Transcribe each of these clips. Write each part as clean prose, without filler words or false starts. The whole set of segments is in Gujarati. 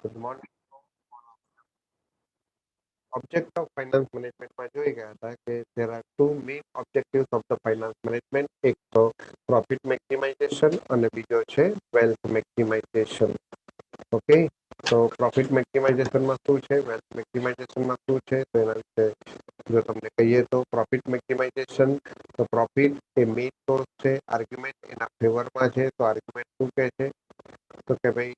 Good morning. Object of finance મેનેજમેન્ટમાં જોઈ ગયા હતા કે there are two main objectives of the finance management. એક તો પ્રોફિટ મેક્સિમાઇઝેશન અને બીજો છે વેલ્થ મેક્સિમાઇઝેશન. ઓકે, તો પ્રોફિટ મેક્સિમાઇઝેશનમાં શું છે, વેલ્થ મેક્સિમાઇઝેશનમાં શું છે, તો એના વિશે જો તમને કહીએ તો પ્રોફિટ મેક્સિમાઇઝેશન, તો પ્રોફિટ એ મેઇન સોર્સ છે, આર્ગ્યુમેન્ટ એના ફેવરમાં છે. તો આર્ગ્યુમેન્ટ શું કહે છે, તો કે ભાઈ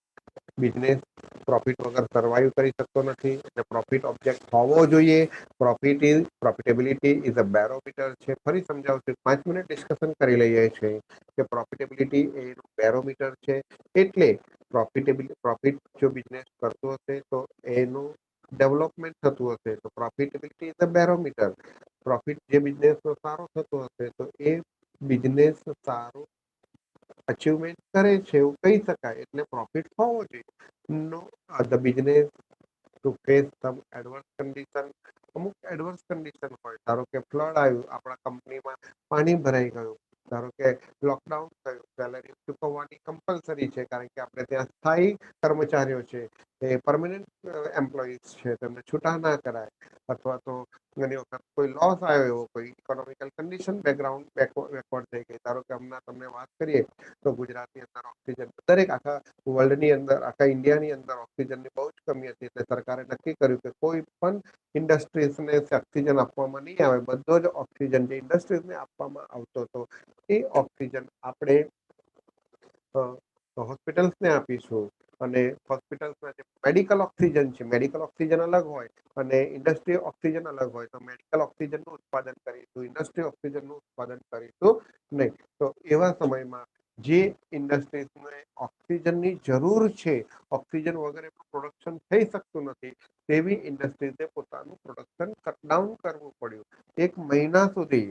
બિઝનેસ પ્રોફિટ વગર સર્વાઈવ કરી શકતો નથી, એટલે પ્રોફિટ ઓબ્જેક્ટ હોવો જોઈએ. પ્રોફિટેબિલિટી ઇઝ અ બેરોમીટર છે. ફરી સમજાવશું, 5 મિનિટ ડિસ્કશન કરી લઈએ છીએ કે પ્રોફિટેબિલિટી એ બેરોમીટર છે. એટલે પ્રોફિટ જો બિઝનેસ કરતો હશે તો એનું ડેવલપમેન્ટ થતું હશે, તો profitability is a barometer. Profit જે બિઝનેસ સારો થતો હશે તો એ બિઝનેસ સારો અચીવમેન્ટ કરે છે એવું કહી શકાય, એટલે પ્રોફિટ હોવો જોઈએ. No the business to face some adverse condition. અમુક એડવર્સ કન્ડિશન હોય, ધારો કે ફ્લડ આવ્યું, આપણા કંપનીમાં પાણી ભરાઈ ગયું, ધારો કે લોકડાઉન થયું, સેલરી ચૂકવવાની કમ્પલસરી છે કારણ કે આપણે ત્યાં સ્થાયી કર્મચારીઓ છે, એ પરમનન્ટ એમ્પ્લોઈઝ છે, તેમને છૂટા ના કરાય. અથવા તો ઘણી વખત કોઈ લોસ આવ્યો, એવો કોઈ ઇકોનોમિકલ કન્ડિશન બેકગ્રાઉન્ડ બેકવર્ડ થઈ ગઈ. ધારો કે હમણાં તમને વાત કરીએ તો ગુજરાતની અંદર ઓક્સિજન, દરેક આખા વર્લ્ડની અંદર, આખા ઇન્ડિયાની અંદર ઓક્સિજનની બહુ જ કમી હતી, એટલે સરકારે નક્કી કર્યું કે કોઈ પણ ઇન્ડસ્ટ્રીઝને ઓક્સિજન આપવામાં નહીં આવે. બધો જ ઓક્સિજન જે ઇન્ડસ્ટ્રીઝને આપવામાં આવતો હતો એ ઓક્સિજન આપણે હોસ્પિટલ્સને આપીશું. અને હોસ્પિટલ્સના જે મેડિકલ ઓક્સિજન છે, મેડિકલ ઓક્સિજન અલગ હોય અને ઇન્ડસ્ટ્રી ઓક્સિજન અલગ હોય. તો મેડિકલ ઓક્સિજનનું ઉત્પાદન કરીશું, ઇન્ડસ્ટ્રી ઓક્સિજનનું ઉત્પાદન કરીશું નહીં. તો એવા સમયમાં જે ઇન્ડસ્ટ્રીઝને ઓક્સિજનની જરૂર છે, ઓક્સિજન વગર એનું પ્રોડક્શન થઈ શકતું નથી, તેવી ઇન્ડસ્ટ્રીઝે પોતાનું પ્રોડક્શન કટડાઉન કરવું પડ્યું 1 મહિના સુધી.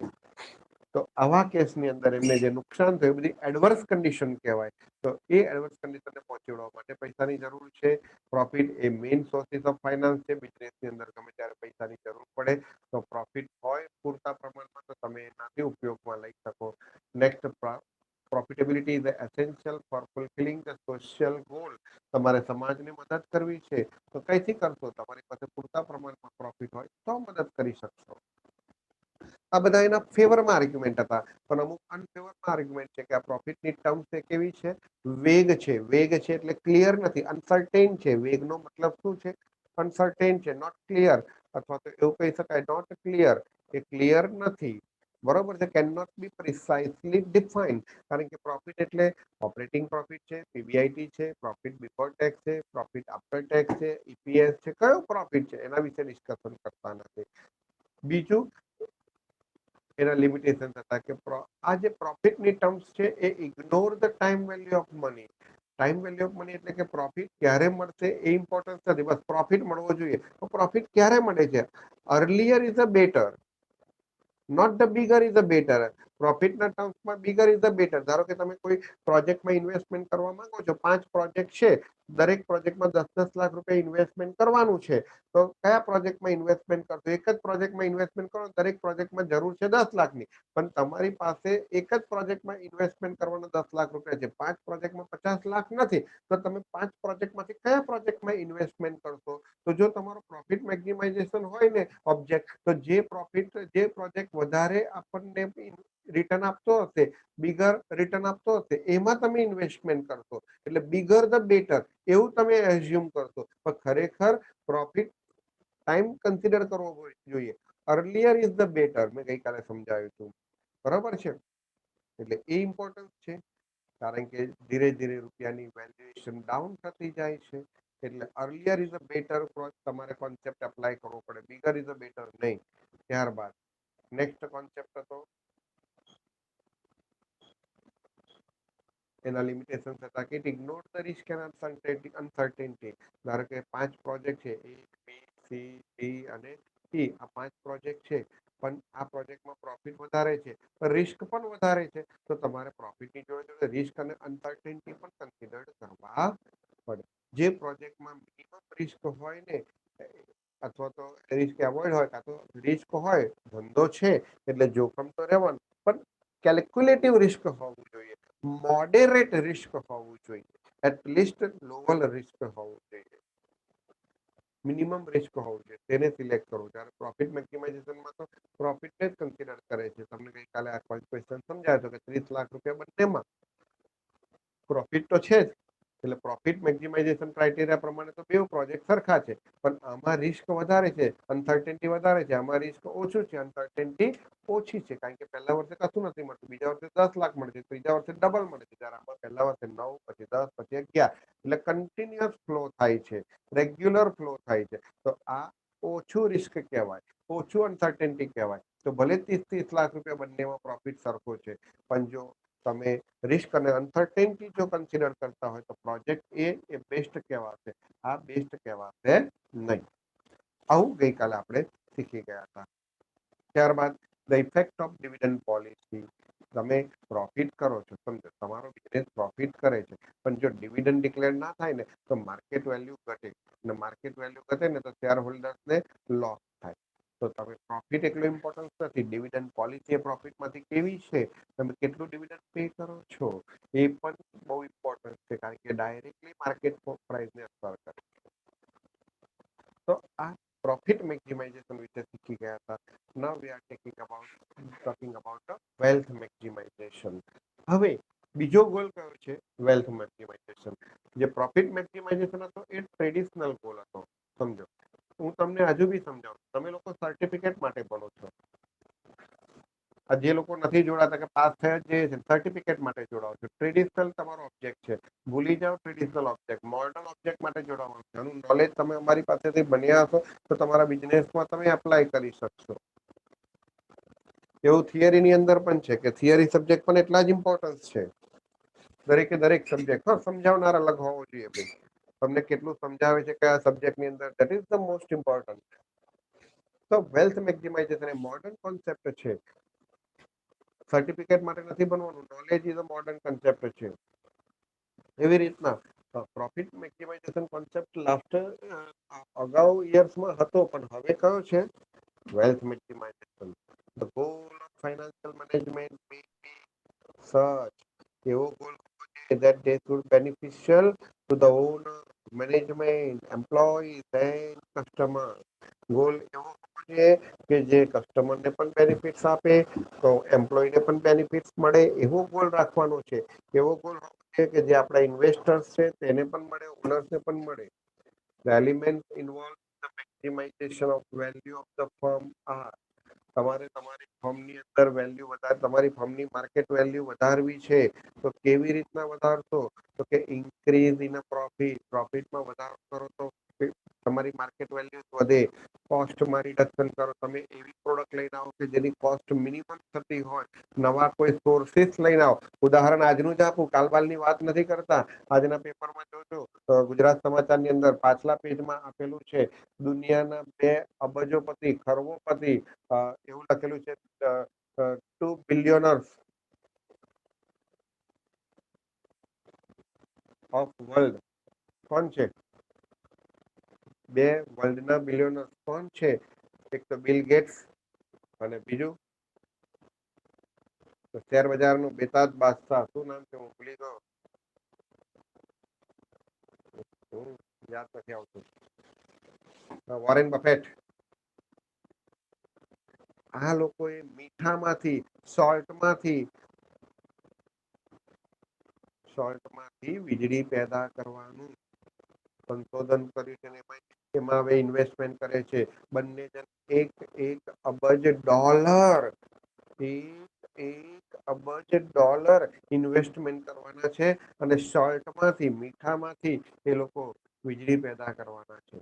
તો આવા કેસની અંદર એમને જે નુકસાન થયું, બધી એડવર્સ કન્ડિશન કહેવાય. તો એ એડવર્સ કન્ડિશનને પહોંચી વળવા માટે પૈસાની જરૂર છે. Profit A main sources of finance છે. બિઝનેસની અંદર ગમે ત્યારે પૈસાની જરૂર પડે તો પ્રોફિટ હોય પૂરતા પ્રમાણમાં તો તમે એનાથી ઉપયોગમાં લઈ શકો. Next, profitability is essential for fulfilling the social goal. તમારે સમાજની મદદ કરવી છે તો કઈથી કરશો, તમારી પાસે પૂરતા પ્રમાણમાં પ્રોફિટ હોય તો મદદ કરી શકશો. આ બધા એના ફેવરમાં આર્ગ્યુમેન્ટ હતા, પણ અમુક અનફેવરમાં આર્ગ્યુમેન્ટ છે કે આ પ્રોફિટની ટર્મ છે કેવી છે, વેગ છે. વેગ છે એટલે ક્લિયર નથી, અનસર્ટેન છે. વેગનો મતલબ શું છે, અનસર્ટેન છે, નોટ ક્લિયર. અથવા તો એવું કહી શકાય નોટ ક્લિયર, એ ક્લિયર નથી. બરોબર છે, can not be precisely define. કારણ કે પ્રોફિટ એટલે ઓપરેટિંગ પ્રોફિટ છે, પીબીઆઈટી છે, પ્રોફિટ બિફોર ટેક્સ છે, પ્રોફિટ આફ્ટર ટેક્સ છે, ઈપીએસ છે, કયો પ્રોફિટ છે એના વિશે ડિસ્કશન કરતા નથી. બીજું, એના લિમિટેશન હતા કે આ જે પ્રોફિટની ટર્મ્સ છે એ ignore the time value of money. Time value of money એટલે કે પ્રોફિટ ક્યારે મળશે એ ઇમ્પોર્ટન્સ નથી, બસ પ્રોફિટ મળવો જોઈએ. તો પ્રોફિટ ક્યારે મળે છે, earlier is a better, not the bigger is a better. પ્રોફિટના ટર્મ્સમાં બિગર ઇઝ અ બેટર. ધારો કે તમે કોઈ પ્રોજેક્ટમાં ઇન્વેસ્ટમેન્ટ કરવા માંગો છો, 5 પ્રોજેક્ટ છે, દરેક પ્રોજેક્ટમાં 10-10 લાખ રૂપિયા ઇન્વેસ્ટમેન્ટ કરવાનું છે, તો કયા પ્રોજેક્ટમાં ઇન્વેસ્ટમેન્ટ કરશો? એક જ પ્રોજેક્ટમાં ઇન્વેસ્ટમેન્ટ કરો, દરેક પ્રોજેક્ટમાં જરૂર છે 10 લાખની, પણ તમારી પાસે એક જ પ્રોજેક્ટમાં ઇન્વેસ્ટમેન્ટ કરવાનો 10 લાખ રૂપિયા છે, 5 પ્રોજેક્ટમાં 50 લાખ નથી, તો તમે 5 પ્રોજેક્ટમાંથી કયા પ્રોજેક્ટમાં ઇન્વેસ્ટમેન્ટ કરશો? તો જો તમારો પ્રોફિટ મેક્સિમાઇઝેશન હોય ને ઓબ્જેક્ટ, તો જે પ્રોજેક્ટ વધારે આપણને રિટર્ન આપતો હશે, બિગર રિટર્ન આપતો હશે, એમાં તમે ઇન્વેસ્ટમેન્ટ કરશો. એટલે બિગર ધ બેટર એવું તમે એઝ્યુમ કરશો, પણ ખરેખર પ્રોફિટ ટાઈમ કન્સિડર કરવો જોઈએ. અર્લિયર ઇઝ ધ બેટર, મેં ગઈકાલે સમજાવ્યું હતું. બરાબર છે, એટલે એ ઇમ્પોર્ટન્ટ છે. કારણ કે ધીરે ધીરે રૂપિયાની વેલ્યુએશન ડાઉન થતી જાય છે, એટલે અર્લિયર ઇઝ અ બેટર તમારે કોન્સેપ્ટ એપ્લાય કરવો પડે, બિગર ઇઝ અ બેટર નહીં. ત્યારબાદ નેક્સ્ટ કોન્સેપ્ટ હતો, એના લિમિટેશન હતા કે ignore the risk and uncertainty. ધારો કે 5 પ્રોજેક્ટ છે, એ બી સી ડી અને ઈ, આ 5 પ્રોજેક્ટ છે, પણ આ પ્રોજેક્ટમાં પ્રોફિટ વધારે છે, રિસ્ક પણ વધારે છે, તો તમારે પ્રોફિટની જોડે રિસ્ક અને અનસર્ટેનિટી પણ કન્સિડર કરવા પડે. જે પ્રોજેક્ટમાં મિનિમમ રિસ્ક હોય ને, અથવા તો રિસ્ક એવોઇડ હોય, કાં તો રિસ્ક હોય, ધંધો છે એટલે જોખમ તો રહેવાનું, પણ કેલ્ક્યુલેટિવ રિસ્ક હોવું જોઈએ, મોડેરેટ રિસ્ક હોવું જોઈએ, એટલીસ્ટ લોઅર રિસ્ક હોવું જોઈએ. મિનિમમ રિસ્ક હોવું જોઈએ તેને સિલેક્ટ કરવું. જ્યારે પ્રોફિટ મેક્સિમાઇઝેશનમાં તો પ્રોફિટને જ કન્સિડર કરે છે. તમને ગઈકાલે આ ક્વેશ્ચન સમજાયો હતો કે 30 લાખ રૂપિયા બંનેમાં પ્રોફિટ તો છે જ, એટલે પ્રોફિટ મેક્સિમાઇઝેશન ક્રાઇટેરિયા પ્રમાણે તો બે પ્રોજેક્ટ સરખા છે, પણ આમાં રિસ્ક વધારે છે, અનસર્ટેનિટી વધારે છે, આમાં રિસ્ક ઓછું છે, અનસર્ટેનિટી ઓછી છે. કારણ કે પહેલા વર્ષે કશું નથી મળતું, બીજા વર્ષે 10 લાખ મળે છે, ત્રીજા વર્ષે ડબલ મળે છે, જ્યારે આમાં પહેલા વર્ષે 9, પછી 10, પછી 11, એટલે કન્ટિન્યુઅસ ફ્લો થાય છે, રેગ્યુલર ફ્લો થાય છે. તો આ ઓછું રિસ્ક કહેવાય, ઓછું અનસર્ટેનિટી કહેવાય. તો ભલે 30-30 લાખ રૂપિયા બંનેમાં પ્રોફિટ સરખો છે, પણ જો તમે રિસ્ક અને અનસર્ટેનિટી જો કન્સિડર કરતા હોય તો પ્રોજેક્ટ એ બેસ્ટ કહેવાશે, આ બેસ્ટ કહેવાશે નહીં. આવું ગઈકાલે આપણે શીખી ગયા હતા. ત્યારબાદ the effect of dividend policy. તમે પ્રોફિટ કરો છો, સમજો તમારો બિઝનેસ પ્રોફિટ કરે છે, પણ જો ડિવિડન્ડ ડિક્લેર ના થાય ને તો માર્કેટ વેલ્યુ ઘટે, અને માર્કેટ વેલ્યુ ઘટે ને તો શેર હોલ્ડર્સને લોસ થાય. તો તમે પ્રોફિટ એટલું ઇમ્પોર્ટન્સ નથી, ડિવિડન્ડ પોલિસી એ પ્રોફિટમાંથી કેવી છે, તમે કેટલું ડિવિડન્ડ પે કરો છો એ પણ બહુ ઇમ્પોર્ટન્ટ છે, કારણ કે ડાયરેક્ટલી માર્કેટ પ્રાઇસને અસર કરે. તો આ પ્રોફિટ મેક્સિમાઇઝેશન વિશે શીખી ગયા હતા. Now we are talking about wealth maximization. હવે બીજો ગોલ કયો છે? Wealth maximization. જે પ્રોફિટ મેક્સિમાઇઝેશન હતો એ ટ્રેડિશનલ ગોલ હતો. સમજો, હું તમને હજુ બી સમજાવું. તમે લોકો સર્ટિફિકેટ માટે ભણો છો, જે લોકો નથી જોડાતા કે પાસ થયા જે છે સર્ટિફિકેટ માટે જોડાવો છો. ટ્રેડિશનલ તમારો ઓબ્જેક્ટ છે, ભૂલી જાઓ ટ્રેડિશનલ ઓબ્જેક્ટ, મોડર્ન ઓબ્જેક્ટ માટે જોડાવાનું છે. આનું નોલેજ તમે અમારી પાસેથી બન્યા હશો તો તમારા બિઝનેસમાં તમે એપ્લાય કરી શકશો. એવું થિયરીની અંદર પણ છે કે થિયરી સબ્જેક્ટ પણ એટલા જ ઇમ્પોર્ટન્સ છે. દરેકે દરેક સબ્જેક્ટ સમજાવનાર અલગ હોવો જોઈએ. ભાઈ તમને કેટલું સમજાવે છે કયા સબ્જેક્ટની અંદર, that is the most important. તો વેલ્થ મેક્સિમાઇઝેશન એ મોડર્ન કોન્સેપ્ટ છે, સર્ટિફિકેટ માટે નથી બનવાનું. Knowledge is a modern concept છે. એવી રીતના પ્રોફિટ મેક્સિમાઇઝેશન કોન્સેપ્ટ લાસ્ટ અગાઉ યર્સમાં હતો, પણ હવે કયો છે? Wealth maximization. The goal of financial management may be such. એવો ગોલ હોવો જોઈએ that they should beneficial to the owner, management, employees and customer. Goal એવો હોવો જોઈએ કે જે કસ્ટમરને પણ બેનિફિટ્સ આપે, તો એમ્પ્લોયને પણ બેનિફિટ્સ મળે, એવો ગોલ રાખવાનો છે. એવો ગોલ હોવો જોઈએ કે જે આપણા ઇન્વેસ્ટર્સ છે તેને પણ મળે, ઓનર્સને પણ મળે. The elements involved in the maximization of value of the firm are. તમારે તમારી ફર્મની અંદર વેલ્યુ વધારે, તમારી ફર્મની માર્કેટ વેલ્યુ વધારવી છે, તો કેવી રીતના વધારશો? તો કે ઇન્ક્રીઝ ઇન પ્રોફિટ. પ્રોફિટમાં વધારો કરો તો તમારી માર્કેટ વેલ્યુ વધે. કોસ્ટમાં રિડક્શન કરો. તમે એવી પ્રોડક્ટ લઈને આવો કે જેની કોસ્ટ મિનિમમ થતી હોય, નવા કોઈ સોર્સિસ લઈને આવો. ઉદાહરણ આજનું જ આપું, કાલબાલની વાત નથી કરતા. આજના પેપરમાં જોજો, ગુજરાત સમાચારની અંદર પાછલા પેજમાં આપેલું છે, દુનિયાના 2 અબજોપતિ, ખરબોપતિ, એવું લખેલું છે, 2 બિલિયનર્સ ઓફ વર્લ્ડ. કોણ છે? 2 વર્લ્ડના બિલિયનર્સ કોણ છે? એક તો બિલ ગેટ્સ, અને બીજું શેર બજારનું બેતાજ બાદશાહ. શું નામ છે? હું ભૂલી ગયો, યાદ નથી આવતું. Warren buffet. આ લોકોએ મીઠામાંથી, સોલ્ટમાંથી વીજળી પેદા કરવાનું સંશોધન કર્યું છે. એમાં હવે ઇન્વેસ્ટમેન્ટ કરે છે બંને જણ. એક એક અબજ ડોલર, એક અબજ ડોલર ઇન્વેસ્ટમેન્ટ કરવાના છે, અને સોલ્ટમાંથી, મીઠામાંથી એ લોકો વીજળી પેદા કરવાના છે.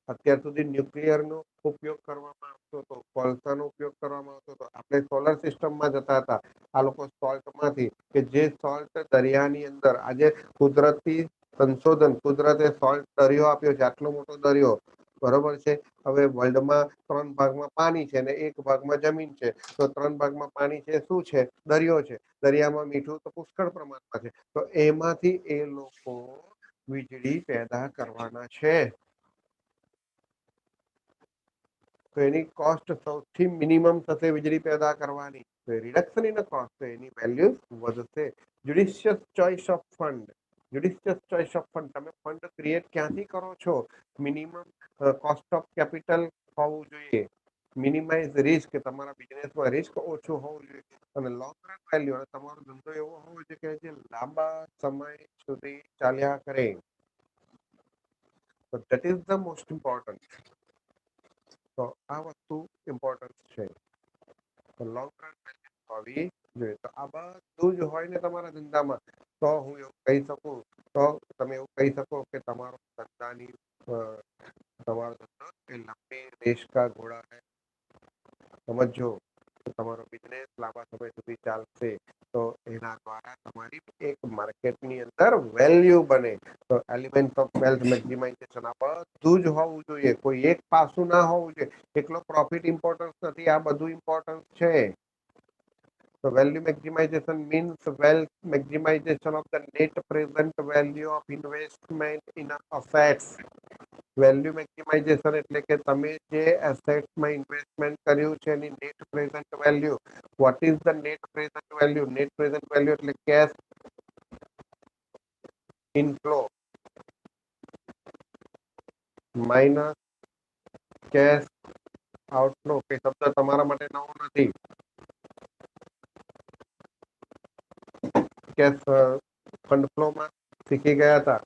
અત્યાર સુધી ન્યુક્લિયરનો ઉપયોગ કરવામાં આવતો હતો, કોલસાનો ઉપયોગ કરવામાં આવતો હતો, આપણે સોલર સિસ્ટમમાં જતા હતા. આ લોકો સોલ્ટમાંથી, કે જે સોલ્ટ દરિયાની અંદર આજે કુદરતી સંશોધન, કુદરતે સોલ્ટ દરિયો આપ્યો છે, આટલો મોટો દરિયો, બરોબર છે. હવે વર્લ્ડમાં 3 ભાગમાં પાણી છે અને 1 ભાગમાં જમીન છે. તો 3 ભાગમાં પાણી છે શું છે? દરિયો છે. દરિયામાં મીઠું તો પુષ્કળ પ્રમાણમાં છે. તો એમાંથી એ લોકો વીજળી પેદા કરવાના છે. તો એની કોસ્ટ સૌથી મિનિમમ થશે વીજળી પેદા કરવાની. રિડક્શન ઇન કોસ્ટ, એની વેલ્યુ વધશે. Judicious choice of fund. judicious choice of fund, તમે ફંડ ક્રિએટ ક્યાંથી કરો છો? મિનિમમ કોસ્ટ ઓફ કેપિટલ હોવું જોઈએ, મિનિમાઇઝ રિસ્ક, તમારા બિઝનેસમાં રિસ્ક ઓછું હોવું જોઈએ, અને લોંગ રન વેલ્યુ, અને તમારો ધંધો એવો હોવો જોઈએ કે જે લાંબા સમય સુધી ચાલ્યા કરે. So that is the most important. તો આ વસ્તુ ઇમ્પોર્ટન્ટ છે. લોંગ રન વેલ્યુ હોવી જોઈએ. તો આ બધું જ હોય ને તમારા ધંધામાં, તો હું એવું કહી શકું, તો તમે એવું કહી શકો કે તમારો ધંધાની તમારો ધંધો એ લંબી રેસ કા ઘોડા હૈ. સમજો તમારો બિઝનેસ લાંબા સમય સુધી ચાલશે, તો એના દ્વારા તમારી એક માર્કેટની અંદર વેલ્યુ બને. તો એલિમેન્ટ ઓફ વેલ્થ મેક્સિમાઇઝેશન આ બધું જ હોવું જોઈએ, કોઈ એક પાસું ના હોવું જોઈએ. એકલો પ્રોફિટ ઇમ્પોર્ટન્સ નથી, આ બધું ઇમ્પોર્ટન્સ છે. So value maximization means wealth maximization of the net present value of investment in assets. Value maximization એટલે કે તમે જે એસેટ્સમાં ઇન્વેસ્ટમેન્ટ કર્યું છે એની net present value. What is the net present value? Net present value એટલે cash inflow minus cash outflow. કે શબ્દ તમારા માટે નવો નથી. કેશ ફંડ ફ્લોમાં શીખી ગયા હતા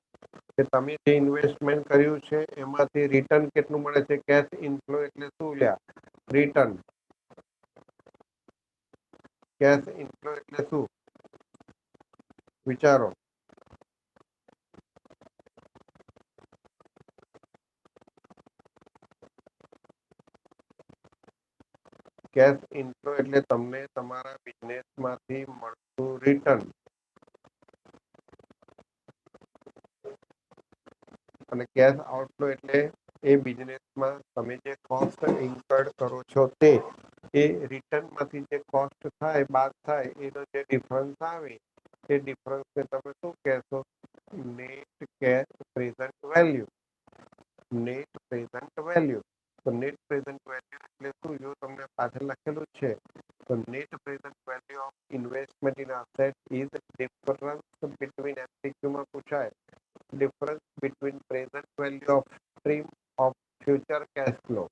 કે તમે જે ઇન્વેસ્ટમેન્ટ કર્યું છે એમાંથી રિટર્ન કેટલું મળે છે. કેશ ઇનફ્લો એટલે શું લ્યા? રિટર્ન. કેશ ઇનફ્લો એટલે શું? વિચારો. કેશ ઇનફ્લો એટલે તમને તમારા બિઝનેસમાંથી મળતું રિટર્ન. અને કેશ આઉટફ્લો એટલે એ બિઝનેસમાં તમે જે કોસ્ટ ઇન્કર્ડ કરો છો તે એ રિટર્નમાંથી જે કોસ્ટ થાય બાદ થાય એનો જે ડિફરન્સ આવે એ ડિફરન્સને તમે શું કહેશો? Net cash present value. Net present value. તો નેટ પ્રેઝન્ટ વેલ્યુ એટલે શું? જો તમને પાછળ લખેલું છે તો net present value of investment in asset is difference between, MCQ માં પૂછાય, difference between present value of stream of future cash flow,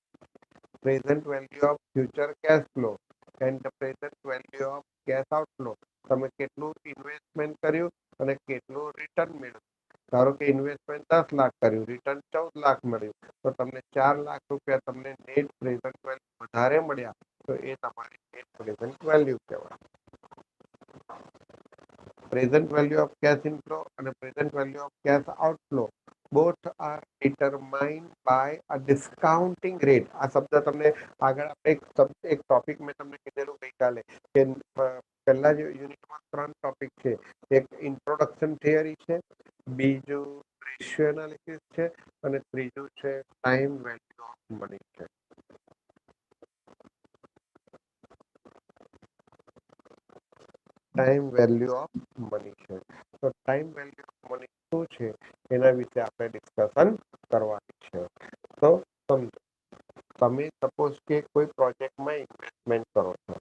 present value of future cash flow and the present value of cash outflow. તમે કેટલું ઇન્વેસ્ટમેન્ટ કર્યું અને કેટલું રિટર્ન મેળવ્યું. ધારો કે ઇન્વેસ્ટમેન્ટ 10 લાખ કર્યું, રિટર્ન 14 લાખ મળ્યું, તો તમને 4 લાખ રૂપિયા તમને નેટ પ્રેઝન્ટ વેલ્યુ વધારે મળ્યા, તો એ તમારી નેટ પ્રેઝન્ટ વેલ્યુ કહેવાય. present value of cash inflow and present value of cash outflow both are determined by a discounting rate. આ શબ્દ તમને આગળ એક ટોપિક મેં તમને કીધેલું ગઈકાલે કે પહેલા જે યુનિટમાં 3 ટોપિક છે. એક ઇન્ટ્રોડક્શન થિયરી છે, બીજું રેશિયો એનાલિસિસ છે, અને ત્રીજું છે ટાઈમ વેલ્યુ ઓફ મની છે. ટાઈમ વેલ્યુ ઓફ મની છે. તો ટાઈમ વેલ્યુ ઓફ મની શું છે એના વિશે આપણે ડિસ્કશન કરવાની છે. તો સમજો તમે સપોઝ કે કોઈ પ્રોજેક્ટમાં ઇન્વેસ્ટમેન્ટ કરો છો,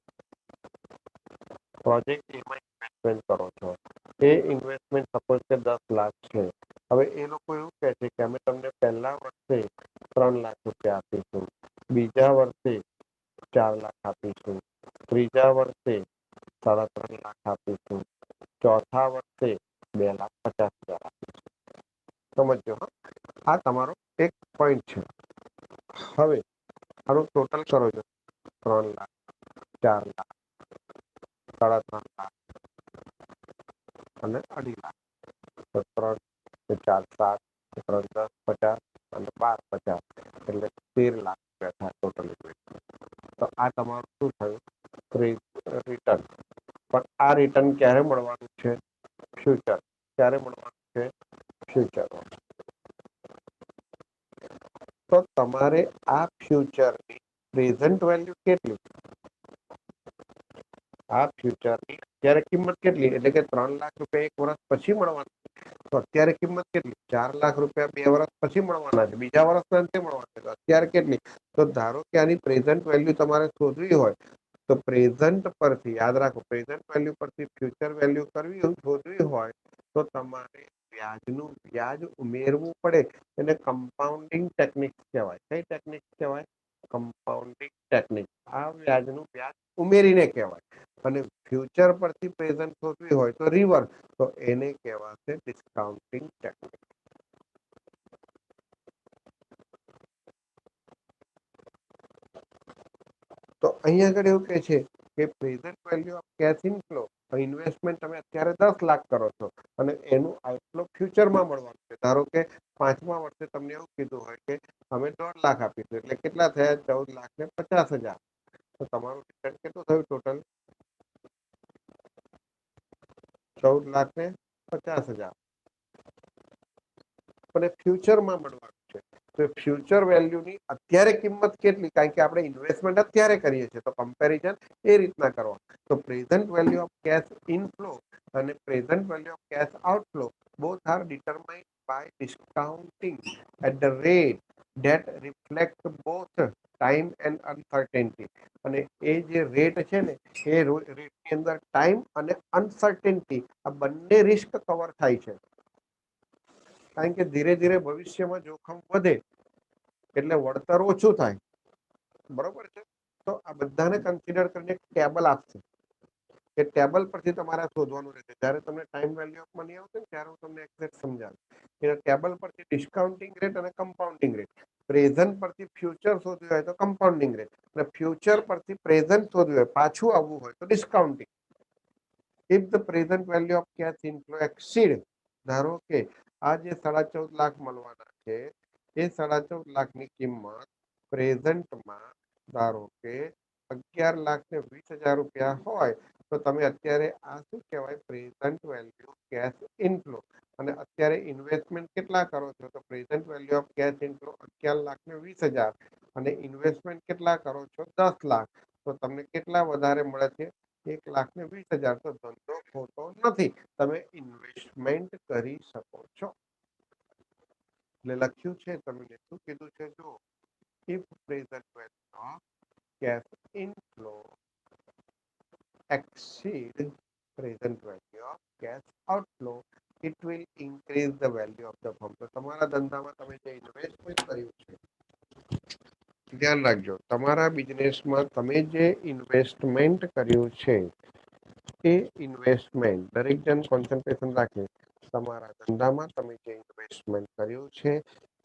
પ્રોજેક્ટ એમાં ઇન્વેસ્ટમેન્ટ કરો છો, એ ઇન્વેસ્ટમેન્ટ સપોઝ કે 10 લાખ છે. હવે એ લોકો એવું કહે છે કે અમે તમને પહેલા વર્ષે 3 લાખ રૂપિયા આપીશું, બીજા વર્ષે 4 લાખ આપીશું, ત્રીજા વર્ષે 3.5 લાખ આપીશું, ચોથા વર્ષે 2,50,000 આપીશું. સમજો, આ તમારો એક પોઈન્ટ છે. હવે આનું ટોટલ કરો છો, 3 લાખ, 4 લાખ, 3.5 લાખ અને 2.5 લાખ. તો 3, 4, 7, 3, 10, 50 અને 12, 50 એટલે 13 લાખ રૂપિયા થાય ટોટલ ઇન્વેસ્ટમેન્ટ. તો આ તમારું શું થયું? રિટર્ન. પણ આ રિટર્ન ક્યારે મળવાનું છે? ફ્યુચર. ક્યારે મળવાનું છે? ફ્યુચર. તો તમારે આ ફ્યુચરની પ્રેઝન્ટ વેલ્યુ કેટલી? આ ફ્યુચરની અત્યારે કિંમત કેટલી? એટલે કે 3 લાખ રૂપિયા 1 વર્ષ પછી મળવાના. તો અત્યારે કિંમત કેટલી? 4 લાખ રૂપિયા 2 વર્ષ પછી મળવાના છે, બીજા વર્ષના અંતે મળવાના છે. અત્યારે કેટલી? તો ધારો કે આની પ્રેઝન્ટ વેલ્યુ તમારે શોધવી હોય તો પ્રેઝન્ટ પરથી યાદ રાખો, પ્રેઝન્ટ વેલ્યુ પરથી ફ્યુચર વેલ્યુ શોધવી હોય તો તમારે વ્યાજનું વ્યાજ ઉમેરવું પડે એને કમ્પાઉન્ડિંગ ટેકનિક કહેવાય. કઈ ટેકનિક કહેવાય? Compounding technique. આ વ્યાજનું વ્યાજ ઉમેરીને કહેવાય. અને ફ્યુચર પરથી પ્રેઝન્ટ શોધવી હોય તો રિવર્સ, તો એને કહેવાશે ડિસ્કાઉન્ટિંગ ટેકનિક. તો અહીંયા આગળ એવું કહે છે કે present value of cash inflow, investment તમે અત્યારે 10 લાખ કરો છો અને એનું આઉટફ્લો ફ્યુચરમાં મળવાનું છે. ધારો કે 5મા વર્ષે તમને એવું કીધું હોય કે અમે 1.5 લાખ આપીશું, એટલે કેટલા થયા? 14,50,000. તો તમારું રિટર્ન કેટલું થયું ટોટલ? 14,50,000. અને ફ્યુચરમાં મળવાનું છે. તો ફ્યુચર વેલ્યુની અત્યારે કિંમત કેટલી? કારણ કે આપણે ઇન્વેસ્ટમેન્ટ અત્યારે કરીએ છીએ, તો કમ્પેરિઝન એ રીતના કરવા. તો present value of cash inflow અને present value of cash outflow both are determined by discounting at the rate that reflect both time and uncertainty. અને એ જે રેટ છે ને, એ રેટની અંદર ટાઈમ અને અનસર્ટેનિટી આ બંને રિસ્ક કવર થાય છે. કારણ કે ધીરે ધીરે ભવિષ્યમાં જોખમ વધે એટલે વળતર ઓછું થાય. બરોબર છે? તો આ બધાને કન્સિડર કરીને એક ટેબલ આપશે. એ ટેબલ પરથી તમારે શોધવાનું રહેશે. જ્યારે તમને ટાઈમ વેલ્યુ ઓફ મની આવશે ને ત્યારે હું તમને એક્ઝેક્ટ સમજાવું. એ ટેબલ પરથી ડિસ્કાઉન્ટિંગ રેટ અને કમ્પાઉન્ડિંગ રેટ, પ્રેઝન્ટ પરથી ફ્યુચર શોધવું હોય તો કમ્પાઉન્ડિંગ રેટ, અને ફ્યુચર પરથી પ્રેઝન્ટ શોધવું હોય, પાછું આવવું હોય તો discounting. If the present value of cash inflow exceed, ધારો કે આ જે 14.5 લાખ મળવાના છે એ 14.5 લાખની કિંમત પ્રેઝન્ટમાં ધારો કે 11,20,000 રૂપિયા હોય, તો તમે અત્યારે આ શું કહેવાય? Present value cash inflow. અને અત્યારે ઇન્વેસ્ટમેન્ટ કેટલા કરો છો? તો present value of cash inflow 11,20,000 અને ઇન્વેસ્ટમેન્ટ કેટલા કરો છો? 10 લાખ. તો તમને કેટલા વધારે મળે છે? 1,20,000. તો ધંધો ખોટો નથી, તમે ઇન્વેસ્ટમેન્ટ કરી શકો છો. એટલે લખ્યું છે, તમને શું કીધું છે? જો if present value of cash inflow exceed present value of cash outflow, it will increase the value of the firm. તો તમારા ધંધામાં તમે જે ઇન્વેસ્ટમેન્ટ કર્યું છે, ધ્યાન રાખજો, તમારા બિઝનેસમાં તમે જે ઇન્વેસ્ટમેન્ટ કર્યું છે એ ઇન્વેસ્ટમેન્ટ દરેક જણ કોન્સન્ટ્રેશન રાખે. તમારા ધંધામાં તમે જે ઇન્વેસ્ટમેન્ટ કર્યું છે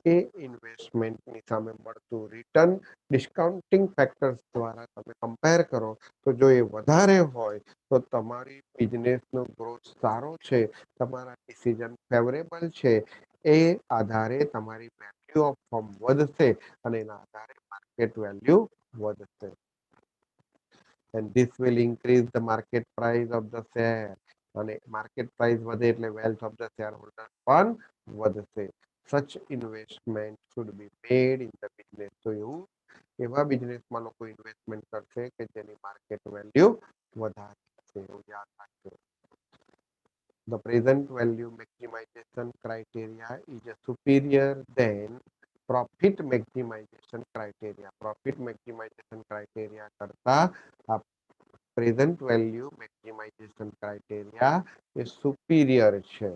એ ઇન્વેસ્ટમેન્ટની સામે મળતું રિટર્ન ડિસ્કાઉન્ટિંગ ફેક્ટર્સ દ્વારા તમે કમ્પેર કરો, તો જો એ વધારે હોય તો તમારી બિઝનેસનો ગ્રોથ સારો છે, તમારા ડિસિઝન ફેવરેબલ છે. એ આધારે તમારી વેલ્યુ ઓફ ફર્મ વધશે અને એના આધારે માર્કેટ વેલ્યુ વધશે. and this will increase the market price of the share. અને માર્કેટ પ્રાઇસ વધે એટલે wealth of the share holder પણ વધશે. such investment should be made in the business. તો એવું એવા બિઝનેસમાં લોકો ઇન્વેસ્ટમેન્ટ કરશે કે જેની માર્કેટ વેલ્યુ વધારે છે. એવું યાદ રાખજો. The present value maximization criteria is superior than profit maximization criteria. Profit maximization criteria કરતા પ્રેઝન્ટ વેલ્યુ મેક્સિમાઇઝેશન ક્રાઇટેરિયા એ સુપીરિયર છે.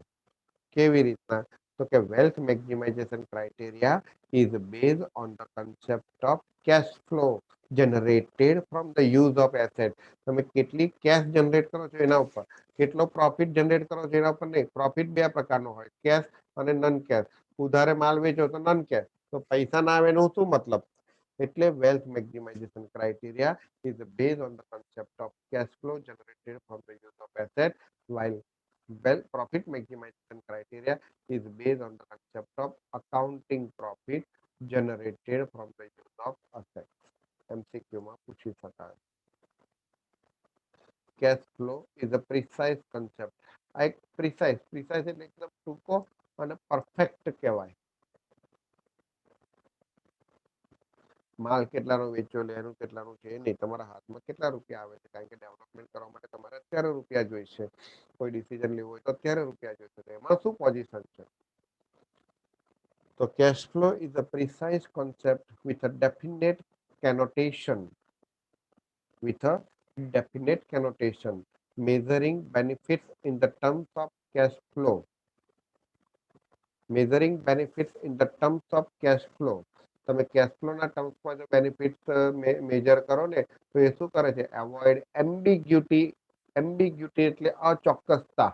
કેવી રીતના? તો કે wealth maximization criteria is base on the concept of cash flow generated from the use of asset. તમે કેટલી કેશ જનરેટ કરો છો એના ઉપર, કેટલો પ્રોફિટ જનરેટ કરો છો એના ઉપર નહીં. પ્રોફિટ બે પ્રકારનો હોય, કેશ અને નન કેશ. ઉધારે માલ વેચો તો નન કેશ, તો પૈસા ના આવે એનો શું મતલબ? એટલે wealth maximization criteria is based on the concept of cash flow generated from the use of asset, while well profit maximization criteria is based on the concept of accounting profit generated from the use of assets. MCQ માં પૂછી શકાય. cash flow is a precise concept. આ એક precise એટલે એકદમ ટૂંકો અને પરફેક્ટ કહેવાય. માલ કેટલાનો વેચ્યો એટલે એનું કેટલાનું છે એ નહીં, તમારા હાથમાં કેટલા રૂપિયા આવે છે. કારણ કે ડેવલપમેન્ટ કરવા માટે તમારે અત્યારે રૂપિયા જોઈશે. કોઈ ડિસિઝન લેવું હોય તો અત્યારે રૂપિયા જોઈશે. તો એમાં શું પોઝિશન છે? તો cash flow is a precise concept with a definite connotation with a definite connotation measuring benefits in the terms of cash flow. Measuring benefits in the terms of cash flow. તમે કેશ ફ્લોના ટર્મ્સમાં જો બેનિફિટ્સ મેજર કરો ને તો એ શું કરે છે? એવોઇડ એમ્બિગ્યુટી. એમ્બિગ્યુટી એટલે અચોક્કસતા.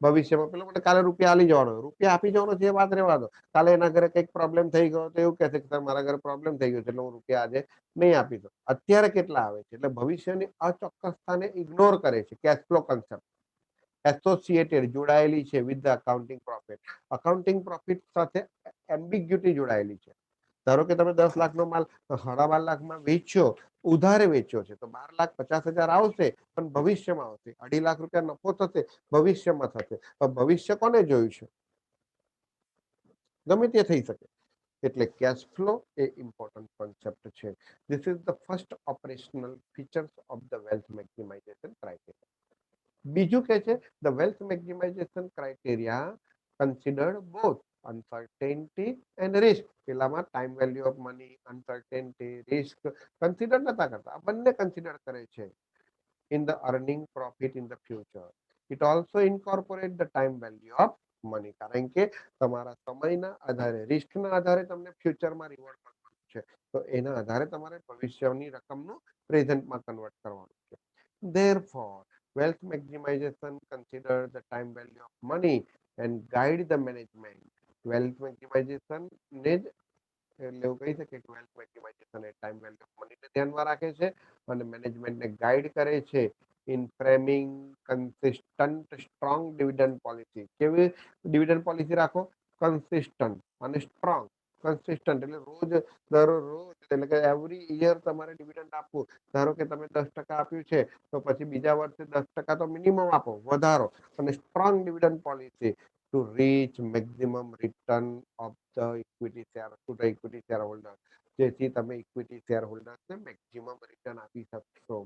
ભવિષ્યમાં પેલો મને કાલે રૂપિયા આલી જવાનો, રૂપિયા આપી જવાનો છે એ વાત રહેવા દો. કાલે એના ઘરે કંઈક પ્રોબ્લેમ થઈ ગયો તો એવું કહે છે કે સર મારા ઘરે પ્રોબ્લેમ થઈ ગયો છે એટલે હું રૂપિયા આજે નહીં આપી દઉં. અત્યારે કેટલા આવે છે? એટલે ભવિષ્યની અચોક્કસતાને ઇગ્નોર કરે છે કેશ ફ્લો કન્સેપ્ટ. એસોસિએટેડ જોડાયેલી છે with the accounting profit. Accounting profit સાથે એમ્બિગ્યુટી જોડાયેલી છે. ધારો કે તમે 10 લાખનો માલ 12.5 લાખમાં વેચ્યો, ઉધારે વેચ્યો છે તો 12,50,000 આવશે પણ ભવિષ્યમાં આવશે. 2.5 લાખ રૂપિયા નફો થશે, ભવિષ્યમાં થશે. ભવિષ્ય કોને જોયું છે? ગમે તે થઈ શકે. એટલે કેશ ફ્લો એ ઇમ્પોર્ટન્ટ કોન્સેપ્ટ છે. This is the first operational features of the wealth maximization criteria. બીજું કે છે the wealth maximization criteria considered both uncertainty and risk. પેલામાં time value of money, uncertainty, risk consider નતા કરતા. આ બંને કન્સિડર કરે છે in the earning profit in the future. It also incorporate the time value of money. કારણ કે તમારા સમયના આધારે, રિસ્કના આધારે તમને ફ્યુચરમાં રિવોર્ડ મળવાનું છે. તો એના આધારે તમારે ભવિષ્યની રકમનું પ્રેઝન્ટમાં કન્વર્ટ કરવાનું છે. Therefore, wealth maximization consider the time value of money and guide the management. Wealth maximization ને જ એટલે એવું કહી શકીએ કે વેલ્થ મેક્સિમાઇઝેશન એ ટાઈમ વેલ્યુ ઓફ મનીને ધ્યાનમાં રાખે છે અને મેનેજમેન્ટને ગાઈડ કરે છે in framing consistent strong dividend policy. કેવી ડિવિડન્ડ પોલિસી રાખો? કન્સિસ્ટન્ટ અને સ્ટ્રોંગ. કન્સિસ્ટન્ટ એટલે દરરોજ એટલે કે એવરી યર તમારે ડિવિડન્ડ આપવું. ધારો કે તમે 10% આપ્યું છે તો પછી બીજા વર્ષે 10% તો મિનિમમ આપો, વધારો. અને strong dividend policy to reach maximum return of the equity share to the equity share holder. જેથી તમે ઇક્વિટી શેર હોલ્ડર્સને મેક્સિમમ રિટર્ન આપી શકશો.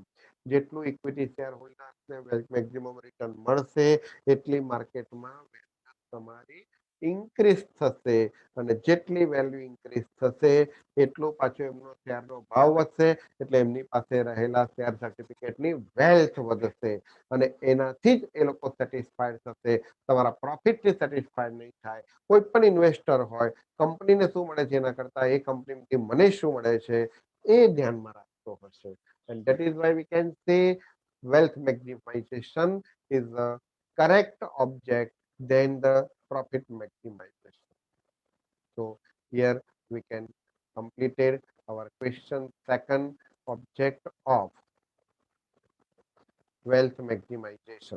જેટલું ઇક્વિટી શેર હોલ્ડર્સને મેક્સિમમ રિટર્ન મળશે એટલી માર્કેટમાં વેલ્યુ તમારી ઇન્ક્રીઝ થશે અને જેટલી વેલ્યુ ઇન્ક્રીઝ થશે એટલું પાછું એમનો શેરનો ભાવ વધશે એટલે એમની પાસે રહેલા શેર સર્ટિફિકેટની વેલ્થ વધશે અને એનાથી જ એ લોકો સેટિસ્ફાઈડ થશે. તમારા પ્રોફિટથી સેટિસ્ફાઈડ નહીં થાય. કોઈ પણ ઇન્વેસ્ટર હોય, કંપનીને શું મળે છે એના કરતા એ કંપનીથી મને શું મળે છે એ ધ્યાનમાં રાખતો હશે. And that is why we can say wealth maximization is a correct object than the profit maximization. So here we can completed our question second object of wealth maximization.